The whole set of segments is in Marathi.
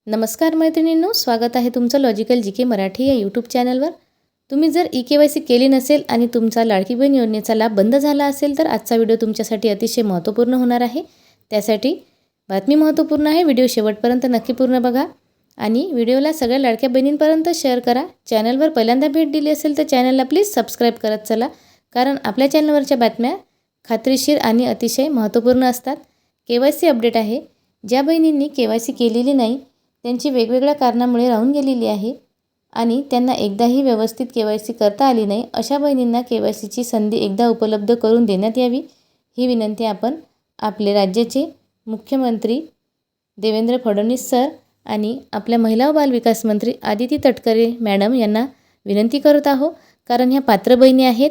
नमस्कार मैत्रिणींनो, स्वागत आहे तुमचं लॉजिकल जी के मराठी या यूट्यूब चॅनलवर। तुम्ही जर ई-के-वाय-सी केली नसेल आणि तुमचा लाडकी बहीण योजनेचा लाभ बंद झाला असेल तर आजचा व्हिडिओ तुमच्यासाठी अतिशय महत्त्वपूर्ण होणार आहे। त्यासाठी बातमी महत्त्वपूर्ण आहे, व्हिडिओ शेवटपर्यंत नक्की पूर्ण बघा आणि व्हिडिओला सगळ्या लाडक्या बहिणींपर्यंत शेअर करा। चॅनलवर पहिल्यांदा भेट दिली असेल तर चॅनलला प्लीज सबस्क्राईब करत चला, कारण आपल्या चॅनलवरच्या बातम्या खात्रीशीर आणि अतिशय महत्त्वपूर्ण असतात। के-वाय-सी अपडेट आहे। ज्या बहिणींनी के-वाय-सी केलेली नाही, त्यांची वेगवेगळ्या कारणामुळे राहून गेलेली आहे आणि त्यांना एकदाही व्यवस्थित के-वाय-सी करता आली नाही, अशा बहिणींना के-वाय-सीची संधी एकदा उपलब्ध करून देण्यात यावी, ही विनंती आपण आपले राज्याचे मुख्यमंत्री देवेंद्र फडणवीस सर आणि आपल्या महिला व बाल विकास मंत्री आदिती तटकरे मॅडम यांना विनंती करत आहोत। कारण ह्या पात्र बहिणी आहेत।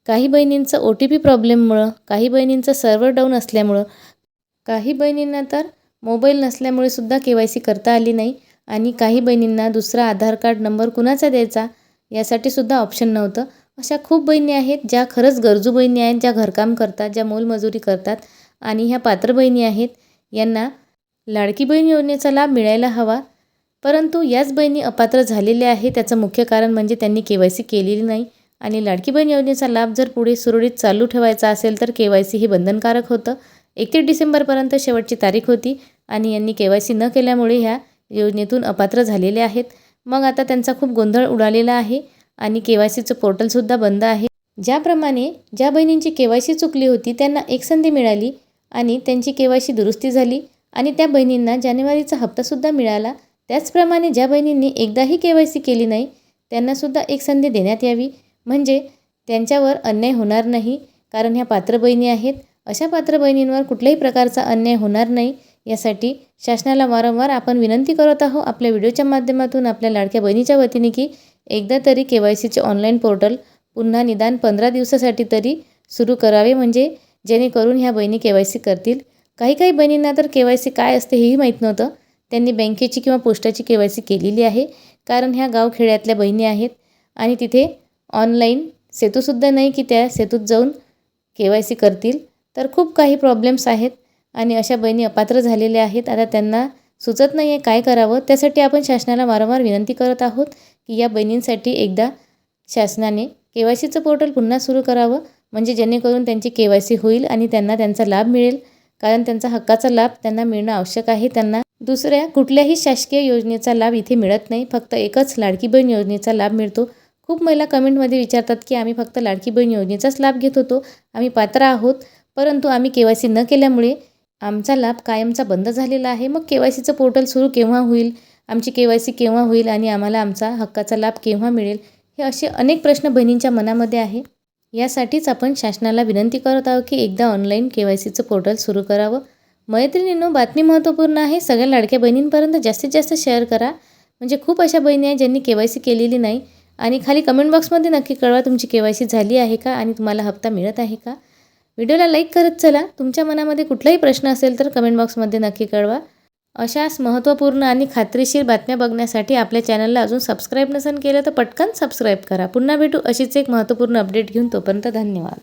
काही बहिणींचं OTP प्रॉब्लेममुळं, काही बहिणींचं सर्व्हर डाऊन असल्यामुळं, काही बहिणींना तर मोबाईल नसल्यामुळे सुद्धा के-वाय-सी करता आली नाही आणि काही बहिणींना दुसरा आधार कार्ड नंबर कुणाचा द्यायचा यासाठी सुद्धा ऑप्शन नव्हतं। अशा खूप बहिणी आहेत ज्या खरंच गरजू बहिणी आहेत, ज्या घरकाम करतात, ज्या मोलमजुरी करतात आणि ह्या पात्र बहिणी आहेत। यांना लाडकी बहीण योजनेचा लाभ मिळायला हवा, परंतु याच बहिणी अपात्र झालेल्या आहेत। त्याचं मुख्य कारण म्हणजे त्यांनी के-वाय-सी केलेली नाही आणि लाडकी बहीण योजनेचा लाभ जर पुढे सुरळीत चालू ठेवायचा असेल तर के-वाय-सी हे बंधनकारक होतं। 31 डिसेंबरपर्यंत शेवटची तारीख होती आणि यांनी के-वाय-सी न केल्यामुळे ह्या योजनेतून अपात्र झालेले आहेत। मग आता त्यांचा खूप गोंधळ उडालेला आहे आणि के-वाय-सीचं पोर्टलसुद्धा बंद आहे। ज्याप्रमाणे ज्या बहिणींची के-वाय-सी चुकली होती त्यांना एक संधी मिळाली आणि त्यांची के-वाय-सी दुरुस्ती झाली आणि त्या बहिणींना जानेवारीचा हप्तासुद्धा मिळाला। त्याचप्रमाणे ज्या बहिणींनी एकदाही के-वाय-सी केली नाही त्यांनासुद्धा एक संधी देण्यात यावी, म्हणजे त्यांच्यावर अन्याय होणार नाही। कारण ह्या पात्र बहिणी आहेत, अशा पात्र बहिणींवर कुठल्याही प्रकारचा अन्याय होणार नाही यासाठी शासनाला वारंवार आपण विनंती करत आहोत आपल्या व्हिडिओच्या माध्यमातून, आपल्या लाडक्या बहिणीच्या वतीने, की एकदा तरी के-वाय-सीचे ऑनलाईन पोर्टल पुन्हा निदान 15 दिवसासाठी तरी सुरू करावे, म्हणजे जेणेकरून ह्या बहिणी के-वाय-सी करतील। काही बहिणींना तर के-वाय-सी काय असते हेही माहीत नव्हतं। त्यांनी बँकेची किंवा पोस्टाची के-वाय-सी केलेली आहे, कारण ह्या गावखेड्यातल्या बहिणी आहेत आणि तिथे ऑनलाईन सेतूसुद्धा नाही की त्या सेतूत जाऊन के-वाय-सी करतील। तर खूप काही प्रॉब्लेम्स आहेत आणि अशा बहिणी अपात्र झालेल्या आहेत। आता त्यांना सुचत नाही आहे काय करावं। त्यासाठी आपण शासनाला वारंवार विनंती करत आहोत की या बहिणींसाठी एकदा शासनाने के-वाय-सीचं पोर्टल पुन्हा सुरू करावं, म्हणजे जेणेकरून त्यांची के-वाय-सी होईल आणि त्यांना त्यांचा लाभ मिळेल, कारण त्यांचा हक्काचा लाभ त्यांना मिळणं आवश्यक आहे। त्यांना दुसऱ्या कुठल्याही शासकीय योजनेचा लाभ इथे मिळत नाही, फक्त एकच लाडकी बहीण योजनेचा लाभ मिळतो। खूप महिला कमेंटमध्ये विचारतात की आम्ही फक्त लाडकी बहीण योजनेचाच लाभ घेत होतो, आम्ही पात्र आहोत, परंतु आम्ही के-वाय-सी न केल्यामुळे आमचा लाभ कायमचा बंद झालेला आहे। मग के-वाय-सीचं पोर्टल सुरू केव्हा होईल, आमची के-वाय-सी केव्हा होईल आणि आम्हाला आमचा हक्काचा लाभ केव्हा मिळेल, हे असे अनेक प्रश्न बहिणींच्या मनामध्ये आहे। यासाठीच आपण शासनाला विनंती करत आहोत की एकदा ऑनलाईन के-वाय-सीचं पोर्टल सुरू करावं। मैत्रिणींनो, बातमी महत्त्वपूर्ण आहे, सगळ्या लाडक्या बहिणींपर्यंत जास्तीत जास्त शेअर करा, म्हणजे खूप अशा बहिणी आहेत ज्यांनी के-वाय-सी केलेली नाही। आणि खाली कमेंट बॉक्समध्ये नक्की कळवा तुमची के-वाय-सी झाली आहे का आणि तुम्हाला हप्ता मिळत आहे का। व्हिडिओला लाईक करत चला। तुमच्या मनामध्ये कुठलाही प्रश्न असेल तर कमेंट बॉक्समध्ये नक्की कळवा। अशाच महत्त्वपूर्ण आणि खात्रीशीर बातम्या बघण्यासाठी आपल्या चॅनलला अजून सबस्क्राईब नसेल केलं तर पटकन सबस्क्राईब करा। पुन्हा भेटू अशीच एक महत्त्वपूर्ण अपडेट घेऊन, तोपर्यंत धन्यवाद।